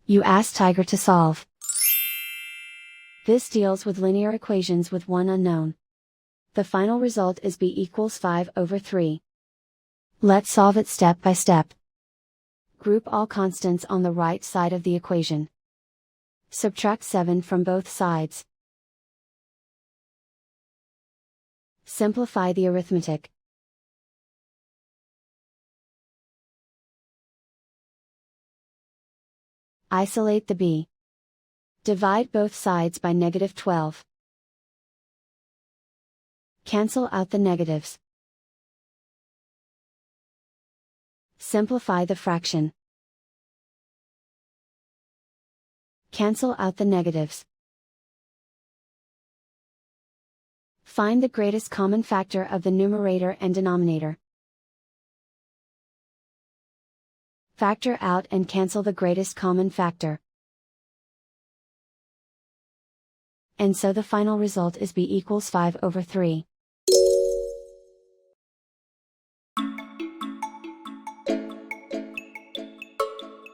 You ask Tiger to solve. This deals with linear equations with one unknown. The final result is b equals 5/3. Let's solve it step by step. Group all constants on the right side of the equation. Subtract 7 from both sides. Simplify the arithmetic. Isolate the b. Divide both sides by -12. Cancel out the negatives. Simplify the fraction. Cancel out the negatives. Find the greatest common factor of the numerator and denominator. Factor out and cancel the greatest common factor. And so the final result is b equals 5/3.